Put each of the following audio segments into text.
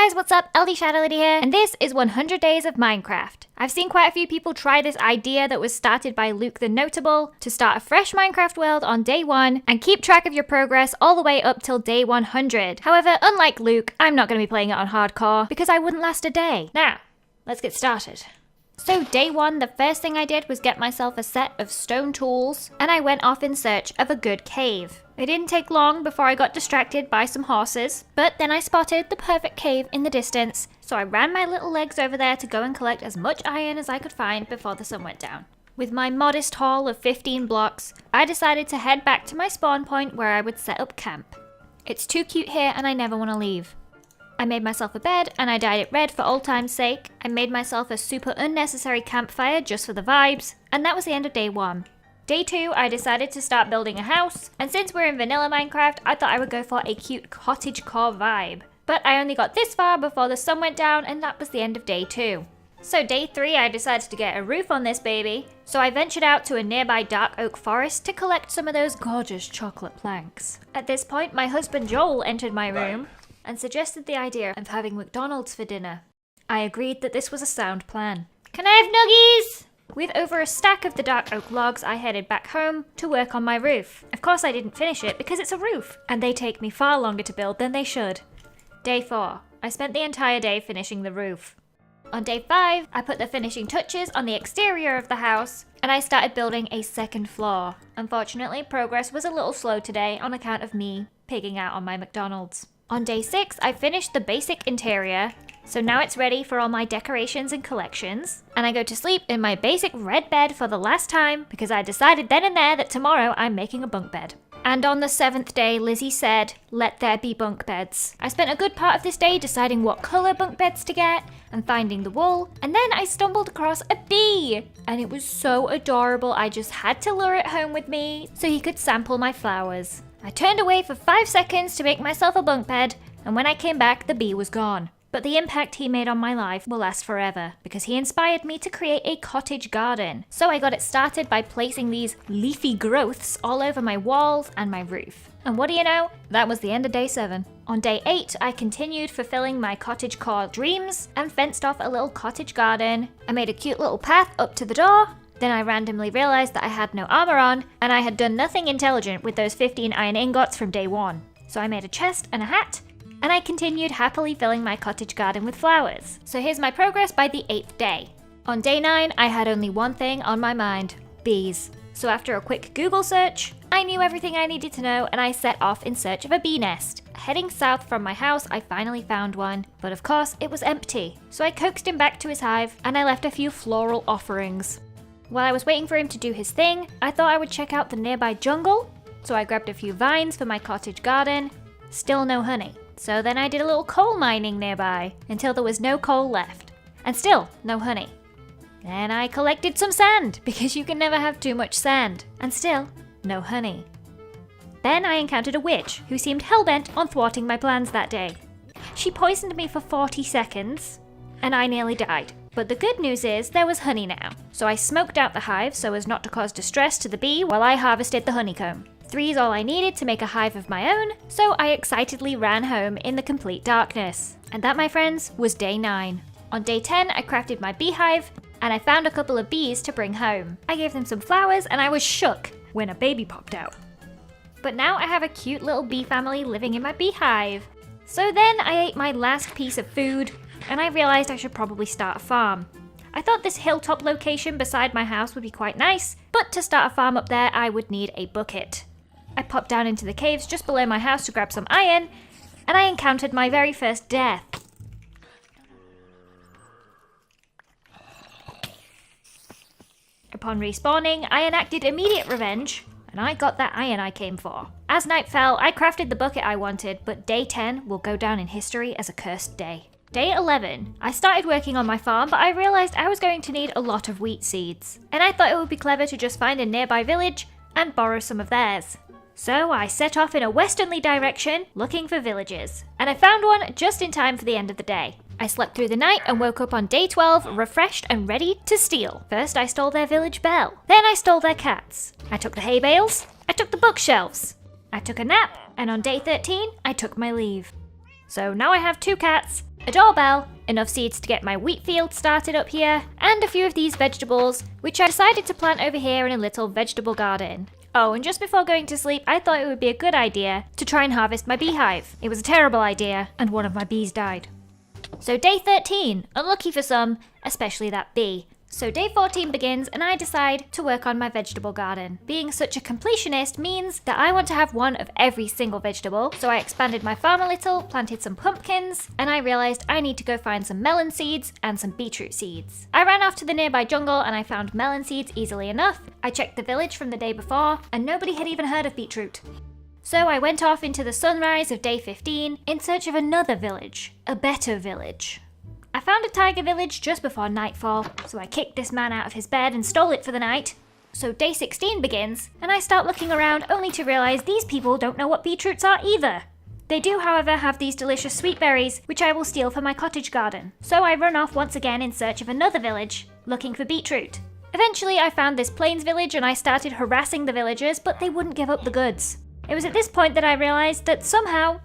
Hey guys, what's up? LD Shadow Lady here, and this is 100 Days of Minecraft. I've seen quite a few people try this idea that was started by Luke the Notable to start a fresh Minecraft world on day 1 and keep track of your progress all the way up till day 100. However, unlike Luke, I'm not going to be playing it on hardcore because I wouldn't last a day. Now, let's get started. So day 1, the first thing I did was get myself a set of stone tools, and I went off in search of a good cave. It didn't take long before I got distracted by some horses, but then I spotted the perfect cave in the distance, so I ran my little legs over there to go and collect as much iron as I could find before the sun went down. With my modest haul of 15 blocks, I decided to head back to my spawn point where I would set up camp. It's too cute here and I never want to leave. I made myself a bed and I dyed it red for old time's sake. I made myself a super unnecessary campfire just for the vibes, and that was the end of day 1. Day 2, I decided to start building a house, and since we're in vanilla Minecraft, I thought I would go for a cute cottagecore vibe. But I only got this far before the sun went down, and that was the end of day 2. So day 3, I decided to get a roof on this baby, so I ventured out to a nearby dark oak forest to collect some of those gorgeous chocolate planks. At this point, my husband Joel entered my room and suggested the idea of having McDonald's for dinner. I agreed that this was a sound plan. Can I have nuggies? With over a stack of the dark oak logs, I headed back home to work on my roof. Of course I didn't finish it because it's a roof, and they take me far longer to build than they should. Day 4, I spent the entire day finishing the roof. On day 5, I put the finishing touches on the exterior of the house, and I started building a second floor. Unfortunately, progress was a little slow today on account of me pigging out on my McDonald's. On day 6, I finished the basic interior, so now it's ready for all my decorations and collections. And I go to sleep in my basic red bed for the last time because I decided then and there that tomorrow I'm making a bunk bed. And on the 7th day, Lizzie said, "Let there be bunk beds." I spent a good part of this day deciding what colour bunk beds to get and finding the wool, and then I stumbled across a bee! And it was so adorable I just had to lure it home with me so he could sample my flowers. I turned away for 5 seconds to make myself a bunk bed, and when I came back, the bee was gone. But the impact he made on my life will last forever, because he inspired me to create a cottage garden. So I got it started by placing these leafy growths all over my walls and my roof. And what do you know? That was the end of day 7. On day 8, I continued fulfilling my cottagecore dreams and fenced off a little cottage garden. I made a cute little path up to the door. Then I randomly realized that I had no armor on, and I had done nothing intelligent with those 15 iron ingots from day 1. So I made a chest and a hat, and I continued happily filling my cottage garden with flowers. So here's my progress by the 8th day. On day 9, I had only one thing on my mind: bees. So after a quick Google search, I knew everything I needed to know, and I set off in search of a bee nest. Heading south from my house, I finally found one, but of course it was empty. So I coaxed him back to his hive, and I left a few floral offerings. While I was waiting for him to do his thing, I thought I would check out the nearby jungle, so I grabbed a few vines for my cottage garden. Still no honey. So then I did a little coal mining nearby, until there was no coal left. And still no honey. Then I collected some sand, because you can never have too much sand. And still no honey. Then I encountered a witch, who seemed hellbent on thwarting my plans that day. She poisoned me for 40 seconds, and I nearly died. But the good news is there was honey now, so I smoked out the hive so as not to cause distress to the bee while I harvested the honeycomb. 3 is all I needed to make a hive of my own, so I excitedly ran home in the complete darkness. And that, my friends, was day 9. On day 10, I crafted my beehive, and I found a couple of bees to bring home. I gave them some flowers, and I was shook when a baby popped out. But now I have a cute little bee family living in my beehive. So then I ate my last piece of food, and I realized I should probably start a farm. I thought this hilltop location beside my house would be quite nice, but to start a farm up there I would need a bucket. I popped down into the caves just below my house to grab some iron, and I encountered my very first death. Upon respawning, I enacted immediate revenge, and I got that iron I came for. As night fell, I crafted the bucket I wanted, but day 10 will go down in history as a cursed day. Day 11, I started working on my farm, but I realized I was going to need a lot of wheat seeds, and I thought it would be clever to just find a nearby village and borrow some of theirs. So I set off in a westerly direction, looking for villages, and I found one just in time for the end of the day. I slept through the night and woke up on day 12, refreshed and ready to steal. First I stole their village bell, then I stole their cats. I took the hay bales, I took the bookshelves, I took a nap, and on day 13, I took my leave. So now I have 2 cats, a doorbell, enough seeds to get my wheat field started up here, and a few of these vegetables, which I decided to plant over here in a little vegetable garden. Oh, and just before going to sleep, I thought it would be a good idea to try and harvest my beehive. It was a terrible idea, and one of my bees died. So day 13, unlucky for some, especially that bee. So day 14 begins and I decide to work on my vegetable garden. Being such a completionist means that I want to have one of every single vegetable, so I expanded my farm a little, planted some pumpkins, and I realized I need to go find some melon seeds and some beetroot seeds. I ran off to the nearby jungle and I found melon seeds easily enough. I checked the village from the day before and nobody had even heard of beetroot. So I went off into the sunrise of day 15 in search of another village, a better village. I found a tiger village just before nightfall, so I kicked this man out of his bed and stole it for the night. So day 16 begins, and I start looking around only to realize these people don't know what beetroots are either. They do, however, have these delicious sweet berries, which I will steal for my cottage garden. So I run off once again in search of another village, looking for beetroot. Eventually I found this plains village and I started harassing the villagers, but they wouldn't give up the goods. It was at this point that I realized that somehow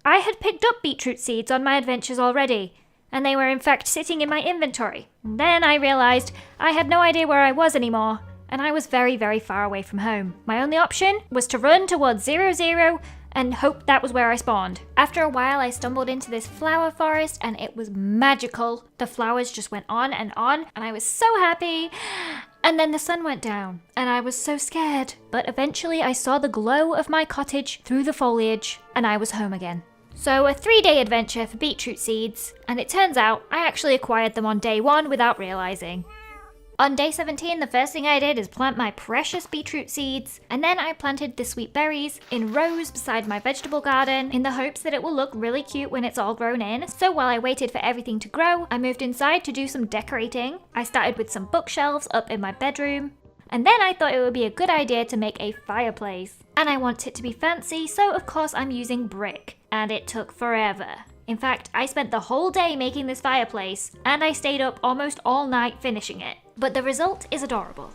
I had picked up beetroot seeds on my adventures already, and they were in fact sitting in my inventory. And then I realized I had no idea where I was anymore, and I was very, very far away from home. My only option was to run towards 0-0 and hope that was where I spawned. After a while, I stumbled into this flower forest and it was magical. The flowers just went on, and I was so happy. And then the sun went down, and I was so scared. But eventually I saw the glow of my cottage through the foliage, and I was home again. So a 3-day adventure for beetroot seeds, and it turns out I actually acquired them on day 1 without realizing. On day 17, the first thing I did is plant my precious beetroot seeds, and then I planted the sweet berries in rows beside my vegetable garden in the hopes that it will look really cute when it's all grown in. So while I waited for everything to grow, I moved inside to do some decorating. I started with some bookshelves up in my bedroom, and then I thought it would be a good idea to make a fireplace. And I want it to be fancy, so of course I'm using brick, and it took forever. In fact, I spent the whole day making this fireplace, and I stayed up almost all night finishing it. But the result is adorable.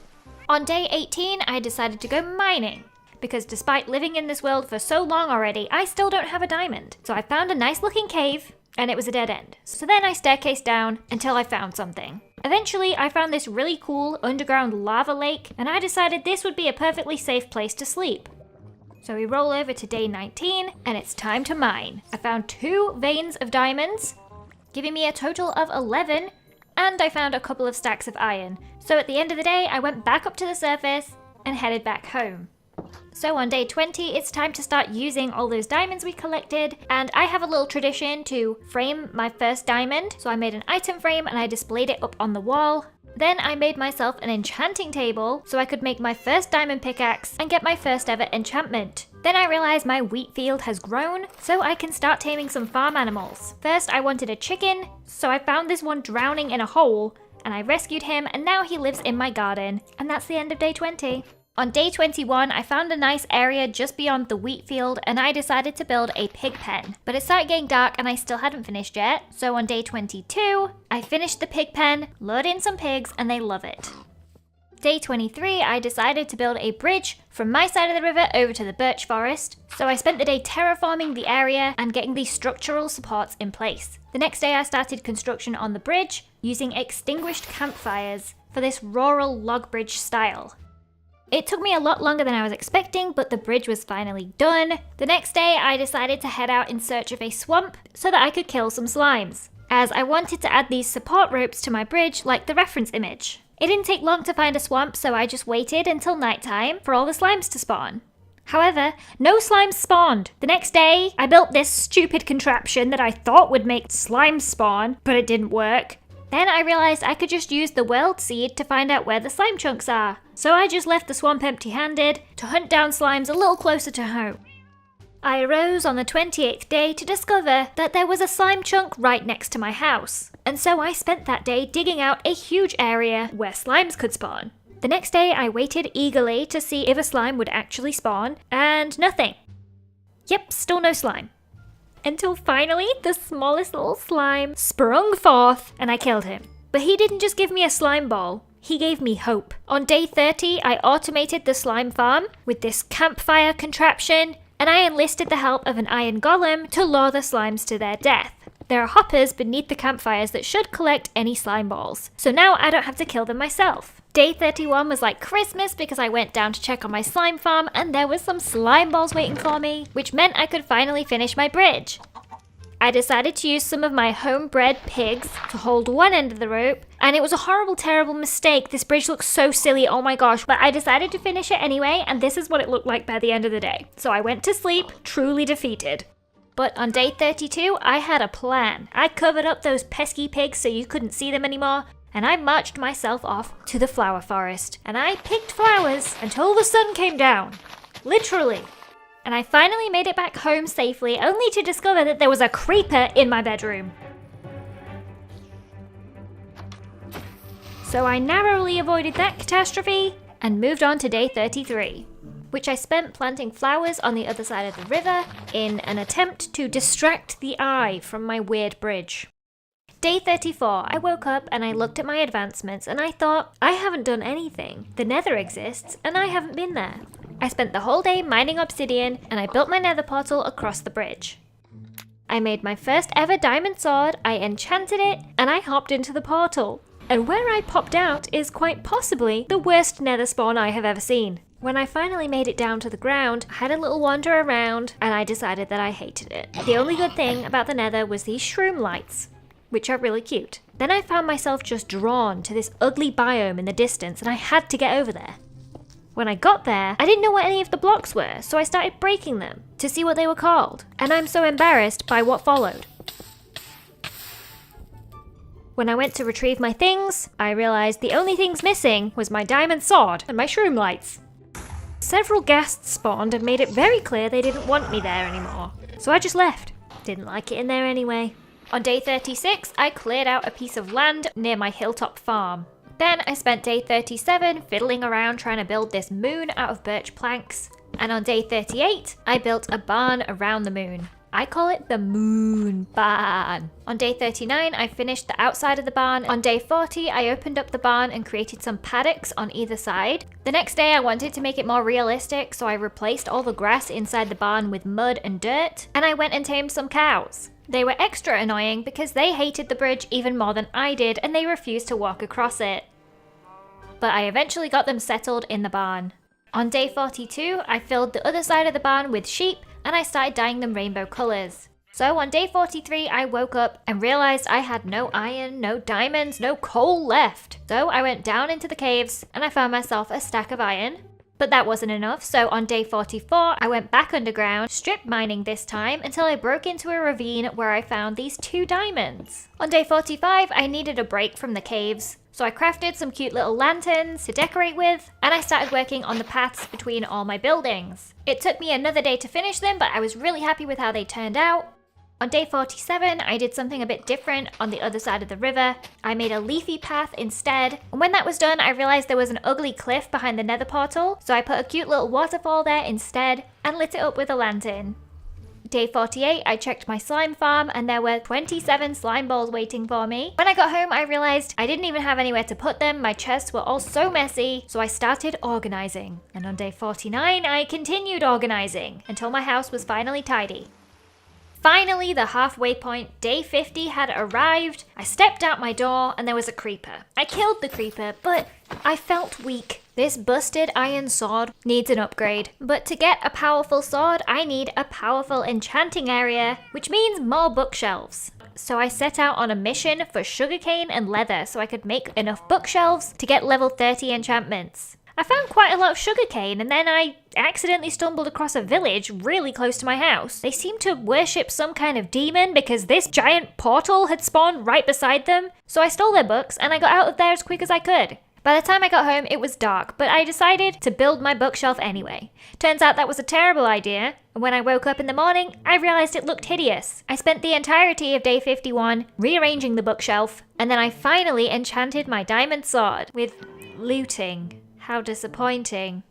On day 18, I decided to go mining, because despite living in this world for so long already, I still don't have a diamond. So I found a nice looking cave, and it was a dead end. So then I staircased down until I found something. Eventually, I found this really cool underground lava lake, and I decided this would be a perfectly safe place to sleep. So we roll over to day 19, and it's time to mine. I found 2 veins of diamonds, giving me a total of 11, and I found a couple of stacks of iron. So at the end of the day, I went back up to the surface and headed back home. So on day 20, it's time to start using all those diamonds we collected, and I have a little tradition to frame my first diamond. So I made an item frame and I displayed it up on the wall. Then I made myself an enchanting table so I could make my first diamond pickaxe and get my first ever enchantment. Then I realized my wheat field has grown, so I can start taming some farm animals. First I wanted a chicken, so I found this one drowning in a hole, and I rescued him, and now he lives in my garden. And that's the end of day 20. On day 21, I found a nice area just beyond the wheat field, and I decided to build a pig pen. But it started getting dark and I still hadn't finished yet, so on day 22, I finished the pig pen, lured in some pigs, and they love it. Day 23, I decided to build a bridge from my side of the river over to the birch forest, so I spent the day terraforming the area and getting the structural supports in place. The next day I started construction on the bridge using extinguished campfires for this rural log bridge style. It took me a lot longer than I was expecting, but the bridge was finally done. The next day I decided to head out in search of a swamp so that I could kill some slimes, as I wanted to add these support ropes to my bridge like the reference image. It didn't take long to find a swamp, so I just waited until nighttime for all the slimes to spawn. However, no slimes spawned. The next day, I built this stupid contraption that I thought would make slimes spawn, but it didn't work. Then I realized I could just use the world seed to find out where the slime chunks are. So I just left the swamp empty-handed to hunt down slimes a little closer to home. I arose on the 28th day to discover that there was a slime chunk right next to my house. And so I spent that day digging out a huge area where slimes could spawn. The next day I waited eagerly to see if a slime would actually spawn, and nothing. Yep, still no slime. Until finally, the smallest little slime sprung forth and I killed him. But he didn't just give me a slime ball, he gave me hope. On day 30, I automated the slime farm with this campfire contraption, and I enlisted the help of an iron golem to lure the slimes to their death. There are hoppers beneath the campfires that should collect any slime balls, so now I don't have to kill them myself. Day 31 was like Christmas because I went down to check on my slime farm and there was some slime balls waiting for me, which meant I could finally finish my bridge. I decided to use some of my homebred pigs to hold one end of the rope, and it was a horrible, terrible mistake. This bridge looks so silly, oh my gosh, but I decided to finish it anyway, and this is what it looked like by the end of the day. So I went to sleep, truly defeated. But on day 32, I had a plan. I covered up those pesky pigs so you couldn't see them anymore, and I marched myself off to the flower forest, and I picked flowers until the sun came down. Literally. And I finally made it back home safely, only to discover that there was a creeper in my bedroom. So I narrowly avoided that catastrophe and moved on to day 33, which I spent planting flowers on the other side of the river in an attempt to distract the eye from my weird bridge. Day 34, I woke up and I looked at my advancements and I thought, I haven't done anything. The Nether exists and I haven't been there. I spent the whole day mining obsidian and I built my Nether portal across the bridge. I made my first ever diamond sword, I enchanted it, and I hopped into the portal. And where I popped out is quite possibly the worst Nether spawn I have ever seen. When I finally made it down to the ground, I had a little wander around and I decided that I hated it. The only good thing about the Nether was these shroom lights, which are really cute. Then I found myself just drawn to this ugly biome in the distance and I had to get over there. When I got there, I didn't know what any of the blocks were, so I started breaking them to see what they were called, and I'm so embarrassed by what followed. When I went to retrieve my things, I realized the only things missing was my diamond sword and my shroom lights. Several ghasts spawned and made it very clear they didn't want me there anymore, so I just left. Didn't like it in there anyway. On day 36, I cleared out a piece of land near my hilltop farm. Then I spent day 37 fiddling around trying to build this moon out of birch planks. And on day 38, I built a barn around the moon. I call it the moon barn. On day 39, I finished the outside of the barn. On day 40, I opened up the barn and created some paddocks on either side. The next day, I wanted to make it more realistic, so I replaced all the grass inside the barn with mud and dirt. And I went and tamed some cows. They were extra annoying because they hated the bridge even more than I did and they refused to walk across it. But I eventually got them settled in the barn. On day 42, I filled the other side of the barn with sheep and I started dyeing them rainbow colours. So on day 43, I woke up and realised I had no iron, no diamonds, no coal left. So I went down into the caves and I found myself a stack of iron. But that wasn't enough, so on day 44, I went back underground, strip mining this time, until I broke into a ravine where I found these 2 diamonds. On day 45, I needed a break from the caves, so I crafted some cute little lanterns to decorate with, and I started working on the paths between all my buildings. It took me another day to finish them, but I was really happy with how they turned out. On day 47, I did something a bit different on the other side of the river. I made a leafy path instead, and when that was done, I realized there was an ugly cliff behind the Nether portal, so I put a cute little waterfall there instead and lit it up with a lantern. Day 48, I checked my slime farm and there were 27 slime balls waiting for me. When I got home, I realized I didn't even have anywhere to put them. My chests were all so messy, so I started organizing. And on day 49, I continued organizing until my house was finally tidy. Finally, the halfway point, day 50 had arrived. I stepped out my door and there was a creeper. I killed the creeper, but I felt weak. This busted iron sword needs an upgrade. But to get a powerful sword, I need a powerful enchanting area, which means more bookshelves. So I set out on a mission for sugarcane and leather so I could make enough bookshelves to get level 30 enchantments. I found quite a lot of sugarcane and then I accidentally stumbled across a village really close to my house. They seemed to worship some kind of demon because this giant portal had spawned right beside them. So I stole their books and I got out of there as quick as I could. By the time I got home, it was dark, but I decided to build my bookshelf anyway. Turns out that was a terrible idea, and when I woke up in the morning, I realized it looked hideous. I spent the entirety of day 51 rearranging the bookshelf, and then I finally enchanted my diamond sword with looting. How disappointing.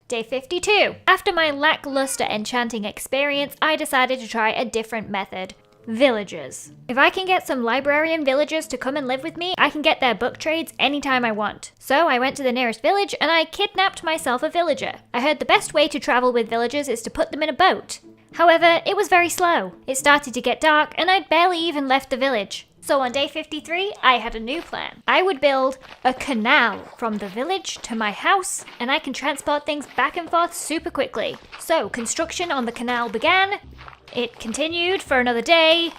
Day 52. After my lackluster enchanting experience, I decided to try a different method. Villagers. If I can get some librarian villagers to come and live with me, I can get their book trades anytime I want. So I went to the nearest village and I kidnapped myself a villager. I heard the best way to travel with villagers is to put them in a boat. However, it was very slow. It started to get dark and I'd barely even left the village. So on day 53, I had a new plan. I would build a canal from the village to my house, and I can transport things back and forth super quickly. So construction on the canal began. It continued for another day.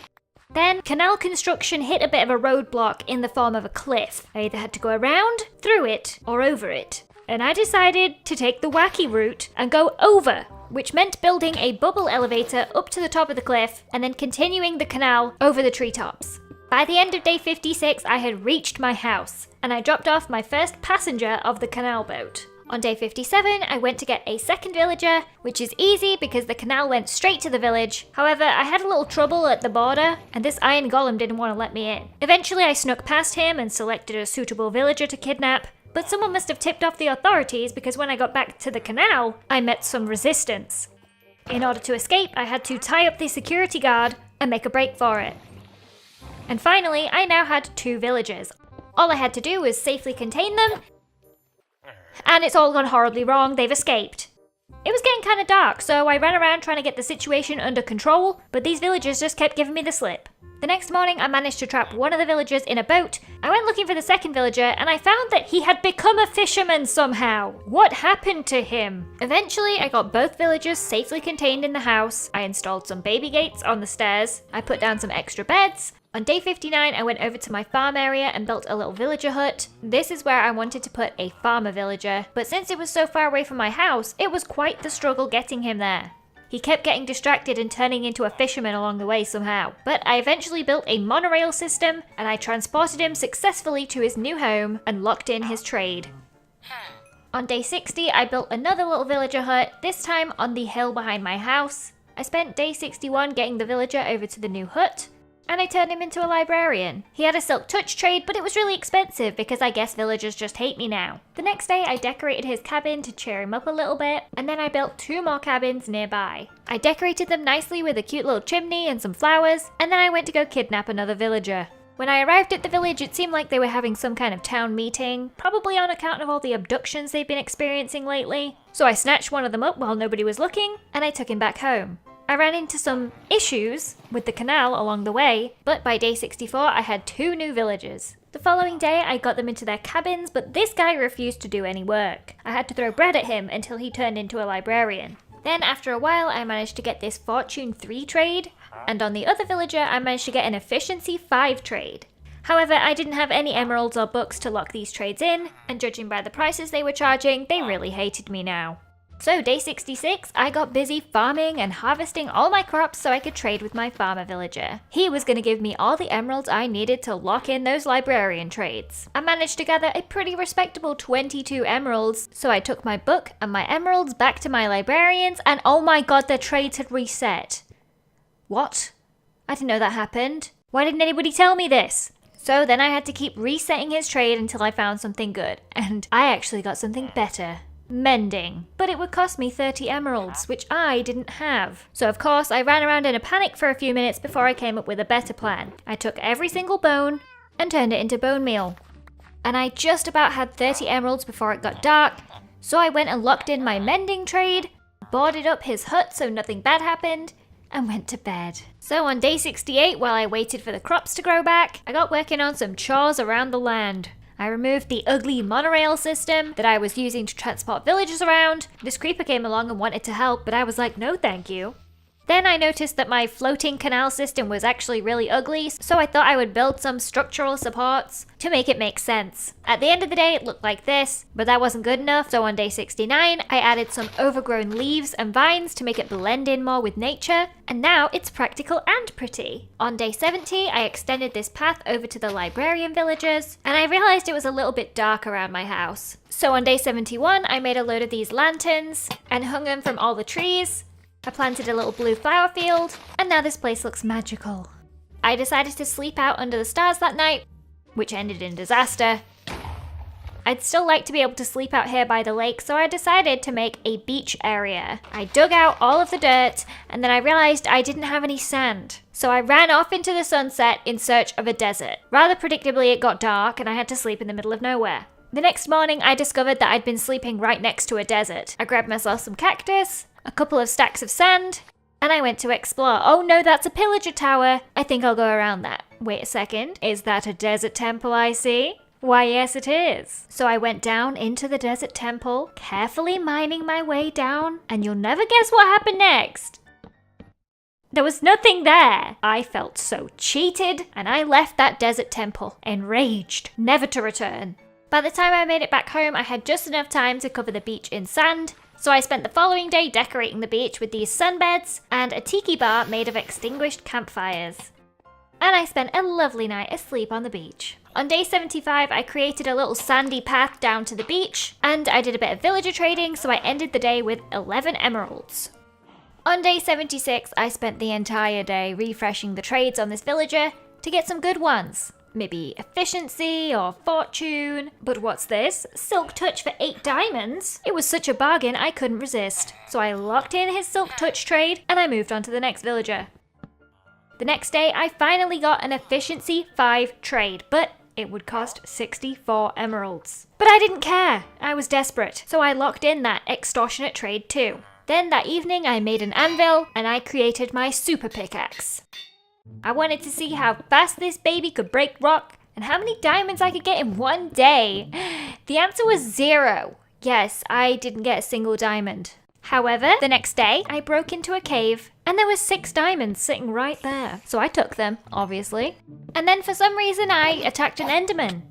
Then canal construction hit a bit of a roadblock in the form of a cliff. I either had to go around, through it, or over it. And I decided to take the wacky route and go over, which meant building a bubble elevator up to the top of the cliff and then continuing the canal over the treetops. By the end of day 56, I had reached my house, and I dropped off my first passenger of the canal boat. On day 57, I went to get a second villager, which is easy because the canal went straight to the village. However, I had a little trouble at the border, and this iron golem didn't want to let me in. Eventually, I snuck past him and selected a suitable villager to kidnap, but someone must have tipped off the authorities because when I got back to the canal, I met some resistance. In order to escape, I had to tie up the security guard and make a break for it. And finally, I now had 2 villagers. All I had to do was safely contain them, and it's all gone horribly wrong. They've escaped. It was getting kind of dark, so I ran around trying to get the situation under control, but these villagers just kept giving me the slip. The next morning, I managed to trap one of the villagers in a boat. I went looking for the second villager, and I found that he had become a fisherman somehow. What happened to him? Eventually, I got both villagers safely contained in the house. I installed some baby gates on the stairs. I put down some extra beds. On day 59, I went over to my farm area and built a little villager hut. This is where I wanted to put a farmer villager, but since it was so far away from my house, it was quite the struggle getting him there. He kept getting distracted and turning into a fisherman along the way somehow. But I eventually built a monorail system, and I transported him successfully to his new home and locked in his trade. On day 60, I built another little villager hut, this time on the hill behind my house. I spent day 61 getting the villager over to the new hut, and I turned him into a librarian. He had a silk touch trade, but it was really expensive because I guess villagers just hate me now. The next day, I decorated his cabin to cheer him up a little bit, and then I built 2 more cabins nearby. I decorated them nicely with a cute little chimney and some flowers, and then I went to go kidnap another villager. When I arrived at the village, it seemed like they were having some kind of town meeting, probably on account of all the abductions they've been experiencing lately. So I snatched one of them up while nobody was looking, and I took him back home. I ran into some issues with the canal along the way, but by day 64 I had 2 new villagers. The following day I got them into their cabins, but this guy refused to do any work. I had to throw bread at him until he turned into a librarian. Then after a while I managed to get this Fortune 3 trade, and on the other villager I managed to get an Efficiency 5 trade. However, I didn't have any emeralds or books to lock these trades in, and judging by the prices they were charging, they really hated me now. So day 66, I got busy farming and harvesting all my crops so I could trade with my farmer villager. He was going to give me all the emeralds I needed to lock in those librarian trades. I managed to gather a pretty respectable 22 emeralds, so I took my book and my emeralds back to my librarians, and oh my god, their trades had reset. What? I didn't know that happened. Why didn't anybody tell me this? So then I had to keep resetting his trade until I found something good, and I actually got something better. Mending. But it would cost me 30 emeralds, which I didn't have. So of course I ran around in a panic for a few minutes before I came up with a better plan. I took every single bone and turned it into bone meal. And I just about had 30 emeralds before it got dark, so I went and locked in my mending trade, boarded up his hut so nothing bad happened, and went to bed. So on day 68, while I waited for the crops to grow back, I got working on some chores around the land. I removed the ugly monorail system that I was using to transport villagers around. This creeper came along and wanted to help, but I was like, no thank you. Then I noticed that my floating canal system was actually really ugly, so I thought I would build some structural supports to make it make sense. At the end of the day, it looked like this, but that wasn't good enough, so on day 69, I added some overgrown leaves and vines to make it blend in more with nature, and now it's practical and pretty. On day 70, I extended this path over to the librarian villagers, and I realized it was a little bit dark around my house. So on day 71, I made a load of these lanterns and hung them from all the trees. I planted a little blue flower field, and now this place looks magical. I decided to sleep out under the stars that night, which ended in disaster. I'd still like to be able to sleep out here by the lake, so I decided to make a beach area. I dug out all of the dirt, and then I realized I didn't have any sand. So I ran off into the sunset in search of a desert. Rather predictably, it got dark, and I had to sleep in the middle of nowhere. The next morning, I discovered that I'd been sleeping right next to a desert. I grabbed myself some cactus, a couple of stacks of sand, and I went to explore. Oh no, that's a pillager tower. I think I'll go around that. Wait a second, is that a desert temple I see? Why, yes it is. So I went down into the desert temple, carefully mining my way down, and you'll never guess what happened next. There was nothing there. I felt so cheated, and I left that desert temple, enraged, never to return. By the time I made it back home, I had just enough time to cover the beach in sand, so I spent the following day decorating the beach with these sunbeds and a tiki bar made of extinguished campfires. And I spent a lovely night asleep on the beach. On day 75, I created a little sandy path down to the beach, and I did a bit of villager trading, so I ended the day with 11 emeralds. On day 76, I spent the entire day refreshing the trades on this villager to get some good ones. Maybe efficiency or fortune. But what's this? Silk Touch for 8 diamonds? It was such a bargain I couldn't resist. So I locked in his Silk Touch trade and I moved on to the next villager. The next day I finally got an efficiency 5 trade, but it would cost 64 emeralds. But I didn't care. I was desperate. So I locked in that extortionate trade too. Then that evening I made an anvil and I created my super pickaxe. I wanted to see how fast this baby could break rock and how many diamonds I could get in one day. The answer was 0. Yes, I didn't get a single diamond. However, the next day I broke into a cave and there were 6 diamonds sitting right there. So I took them, obviously. And then for some reason I attacked an enderman.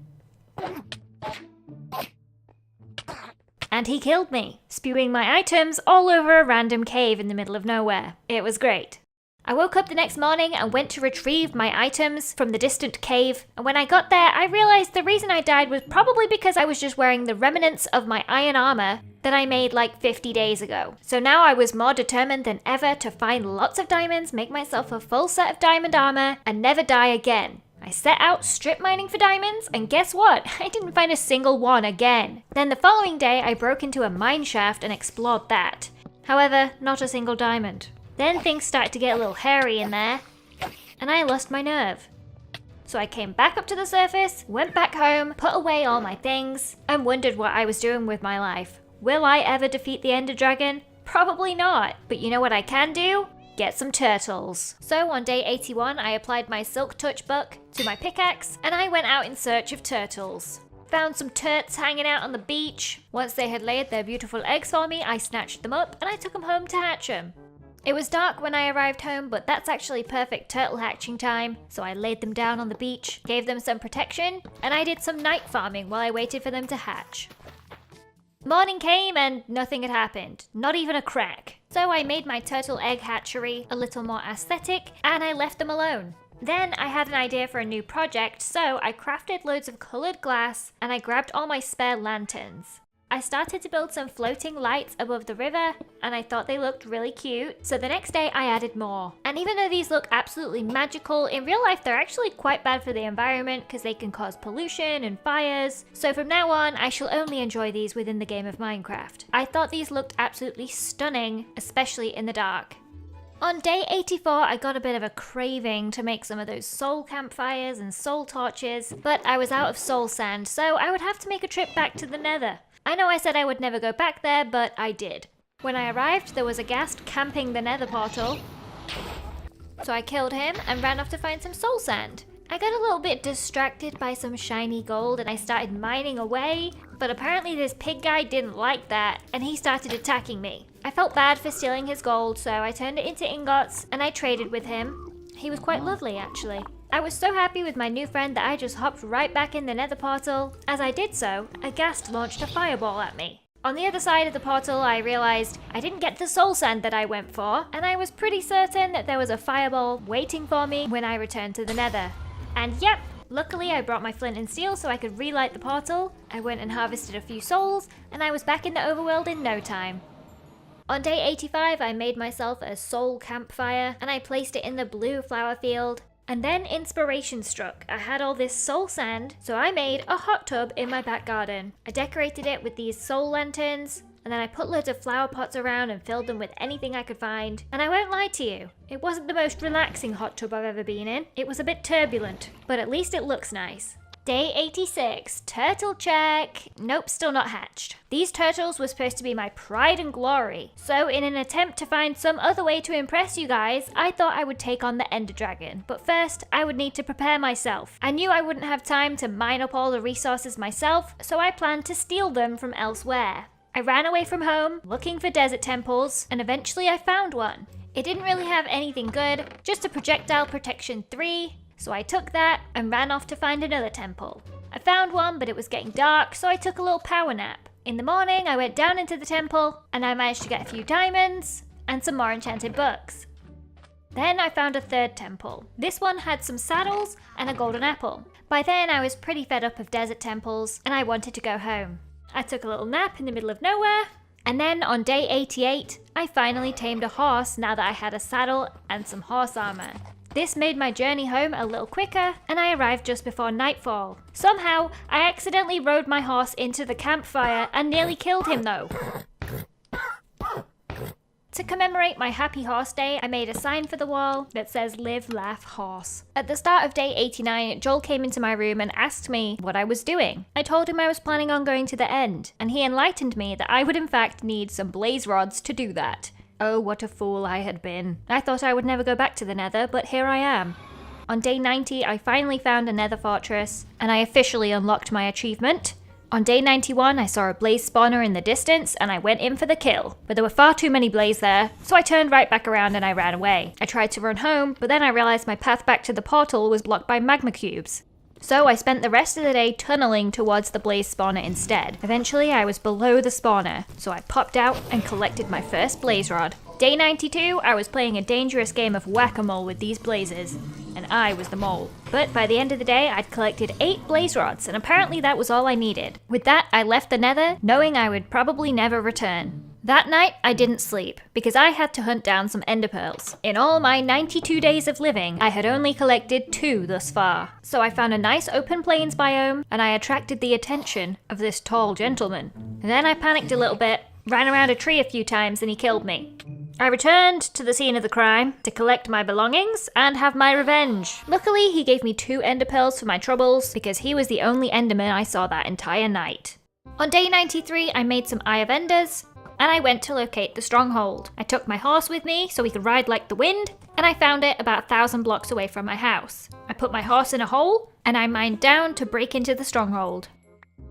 And he killed me, spewing my items all over a random cave in the middle of nowhere. It was great. I woke up the next morning and went to retrieve my items from the distant cave, and when I got there, I realized the reason I died was probably because I was just wearing the remnants of my iron armor that I made like 50 days ago. So now I was more determined than ever to find lots of diamonds, make myself a full set of diamond armor, and never die again. I set out strip mining for diamonds, and guess what? I didn't find a single one again. Then the following day, I broke into a mine shaft and explored that. However, not a single diamond. Then things started to get a little hairy in there, and I lost my nerve. So I came back up to the surface, went back home, put away all my things, and wondered what I was doing with my life. Will I ever defeat the Ender Dragon? Probably not. But you know what I can do? Get some turtles. So on day 81, I applied my Silk Touch book to my pickaxe, and I went out in search of turtles. Found some turts hanging out on the beach. Once they had laid their beautiful eggs for me, I snatched them up and I took them home to hatch them. It was dark when I arrived home, but that's actually perfect turtle hatching time, so I laid them down on the beach, gave them some protection, and I did some night farming while I waited for them to hatch. Morning came and nothing had happened, not even a crack. So I made my turtle egg hatchery a little more aesthetic, and I left them alone. Then I had an idea for a new project, so I crafted loads of coloured glass, and I grabbed all my spare lanterns. I started to build some floating lights above the river, and I thought they looked really cute, so the next day I added more. And even though these look absolutely magical, in real life they're actually quite bad for the environment because they can cause pollution and fires, so from now on I shall only enjoy these within the game of Minecraft. I thought these looked absolutely stunning, especially in the dark. On day 84, I got a bit of a craving to make some of those soul campfires and soul torches, but I was out of soul sand, so I would have to make a trip back to the Nether. I know I said I would never go back there, but I did. When I arrived, there was a ghast camping the Nether portal, so I killed him and ran off to find some soul sand. I got a little bit distracted by some shiny gold and I started mining away, but apparently this pig guy didn't like that and he started attacking me. I felt bad for stealing his gold, so I turned it into ingots and I traded with him. He was quite lovely actually. I was so happy with my new friend that I just hopped right back in the Nether portal. As I did so, a ghast launched a fireball at me. On the other side of the portal, I realized I didn't get the soul sand that I went for, and I was pretty certain that there was a fireball waiting for me when I returned to the Nether. And yep, luckily I brought my flint and steel so I could relight the portal. I went and harvested a few souls, and I was back in the overworld in no time. On day 85, I made myself a soul campfire, and I placed it in the blue flower field. And then inspiration struck. I had all this soul sand, so I made a hot tub in my back garden. I decorated it with these soul lanterns, and then I put loads of flower pots around and filled them with anything I could find. And I won't lie to you, it wasn't the most relaxing hot tub I've ever been in. It was a bit turbulent, but at least it looks nice. Day 86, turtle check. Nope, still not hatched. These turtles were supposed to be my pride and glory. So in an attempt to find some other way to impress you guys, I thought I would take on the Ender Dragon. But first, I would need to prepare myself. I knew I wouldn't have time to mine up all the resources myself, so I planned to steal them from elsewhere. I ran away from home, looking for desert temples, and eventually I found one. It didn't really have anything good, just a projectile protection 3, so I took that and ran off to find another temple. I found one, but it was getting dark, so I took a little power nap. In the morning, I went down into the temple, and I managed to get a few diamonds and some more enchanted books. Then I found a third temple. This one had some saddles and a golden apple. By then, I was pretty fed up of desert temples, and I wanted to go home. I took a little nap in the middle of nowhere, and then on day 88, I finally tamed a horse now that I had a saddle and some horse armor. This made my journey home a little quicker, and I arrived just before nightfall. Somehow, I accidentally rode my horse into the campfire and nearly killed him though. To commemorate my happy horse day, I made a sign for the wall that says "Live, Laugh, Horse." At the start of day 89, Joel came into my room and asked me what I was doing. I told him I was planning on going to the end, and he enlightened me that I would in fact need some blaze rods to do that. Oh, what a fool I had been. I thought I would never go back to the Nether, but here I am. On day 90, I finally found a Nether fortress, and I officially unlocked my achievement. On day 91, I saw a blaze spawner in the distance, and I went in for the kill. But there were far too many blaze there, so I turned right back around and I ran away. I tried to run home, but then I realized my path back to the portal was blocked by magma cubes. So I spent the rest of the day tunneling towards the blaze spawner instead. Eventually I was below the spawner, so I popped out and collected my first blaze rod. Day 92, I was playing a dangerous game of whack-a-mole with these blazes, and I was the mole. But by the end of the day, I'd collected 8 blaze rods, and apparently that was all I needed. With that, I left the Nether, knowing I would probably never return. That night, I didn't sleep, because I had to hunt down some ender pearls. In all my 92 days of living, I had only collected 2 thus far. So I found a nice open plains biome, and I attracted the attention of this tall gentleman. And then I panicked a little bit, ran around a tree a few times, and he killed me. I returned to the scene of the crime to collect my belongings and have my revenge. Luckily, he gave me 2 ender pearls for my troubles, because he was the only enderman I saw that entire night. On day 93, I made some Eye of Enders, and I went to locate the stronghold. I took my horse with me so he could ride like the wind, and I found it about 1,000 blocks away from my house. I put my horse in a hole, and I mined down to break into the stronghold.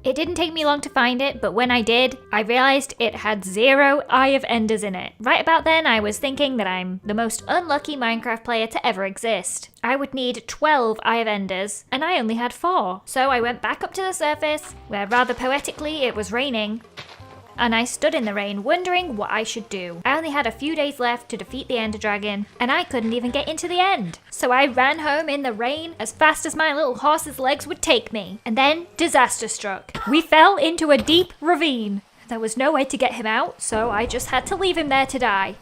It didn't take me long to find it, but when I did, I realized it had 0 Eye of Enders in it. Right about then, I was thinking that I'm the most unlucky Minecraft player to ever exist. I would need 12 Eye of Enders, and I only had 4. So I went back up to the surface, where rather poetically it was raining, and I stood in the rain wondering what I should do. I only had a few days left to defeat the Ender Dragon, and I couldn't even get into the end. So I ran home in the rain as fast as my little horse's legs would take me. And then disaster struck. We fell into a deep ravine. There was no way to get him out, so I just had to leave him there to die.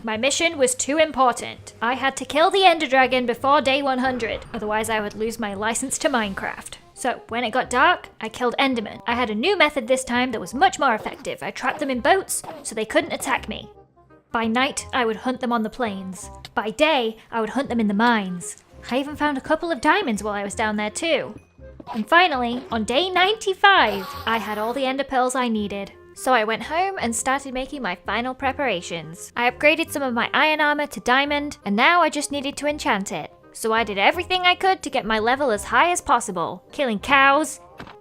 My mission was too important. I had to kill the Ender Dragon before day 100, otherwise I would lose my license to Minecraft. So, when it got dark, I killed Endermen. I had a new method this time that was much more effective. I trapped them in boats, so they couldn't attack me. By night, I would hunt them on the plains. By day, I would hunt them in the mines. I even found a couple of diamonds while I was down there too. And finally, on day 95, I had all the ender pearls I needed. So I went home and started making my final preparations. I upgraded some of my iron armor to diamond, and now I just needed to enchant it. So I did everything I could to get my level as high as possible, killing cows,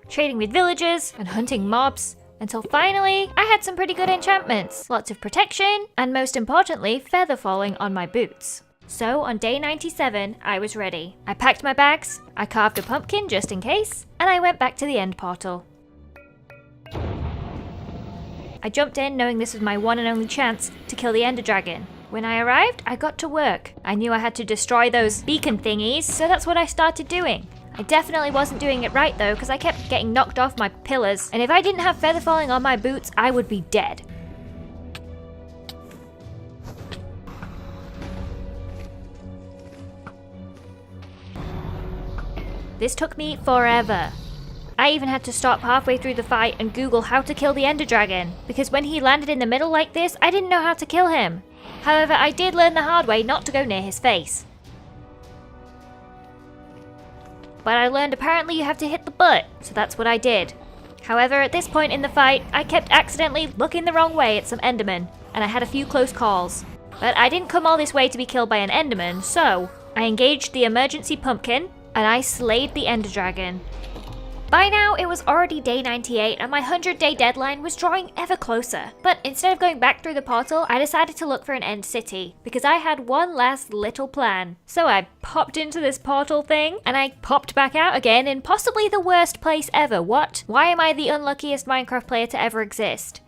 trading with villagers, and hunting mobs, until finally I had some pretty good enchantments, lots of protection, and most importantly, feather falling on my boots. So on day 97, I was ready. I packed my bags, I carved a pumpkin just in case, and I went back to the end portal. I jumped in knowing this was my one and only chance to kill the Ender Dragon. When I arrived, I got to work. I knew I had to destroy those beacon thingies, so that's what I started doing. I definitely wasn't doing it right though, because I kept getting knocked off my pillars, and if I didn't have feather falling on my boots, I would be dead. This took me forever. I even had to stop halfway through the fight and Google how to kill the Ender Dragon, because when he landed in the middle like this, I didn't know how to kill him. However, I did learn the hard way not to go near his face. but I learned apparently you have to hit the butt, so that's what I did. However, at this point in the fight, I kept accidentally looking the wrong way at some Endermen, and I had a few close calls. But I didn't come all this way to be killed by an Enderman, so I engaged the emergency pumpkin, and I slayed the Ender Dragon. By now, it was already day 98 and my 100-day deadline was drawing ever closer. But instead of going back through the portal, I decided to look for an end city, because I had one last little plan. So I popped into this portal thing, and I popped back out again in possibly the worst place ever. What? Why am I the unluckiest Minecraft player to ever exist?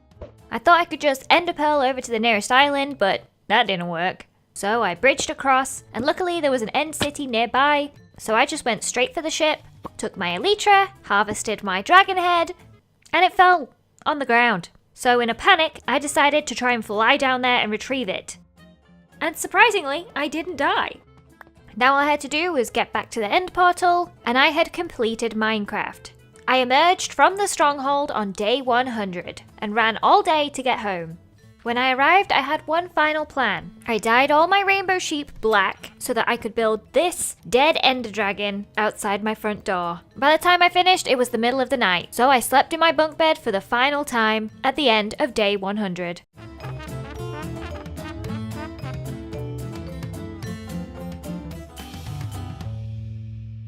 I thought I could just ender pearl over to the nearest island, but that didn't work. So I bridged across, and luckily there was an end city nearby, so I just went straight for the ship, took my elytra, harvested my dragon head, and it fell on the ground. So in a panic, I decided to try and fly down there and retrieve it. And surprisingly, I didn't die. Now all I had to do was get back to the end portal, and I had completed Minecraft. I emerged from the stronghold on day 100, and ran all day to get home. When I arrived, I had one final plan. I dyed all my rainbow sheep black so that I could build this dead ender dragon outside my front door. By the time I finished, it was the middle of the night, so I slept in my bunk bed for the final time at the end of day 100.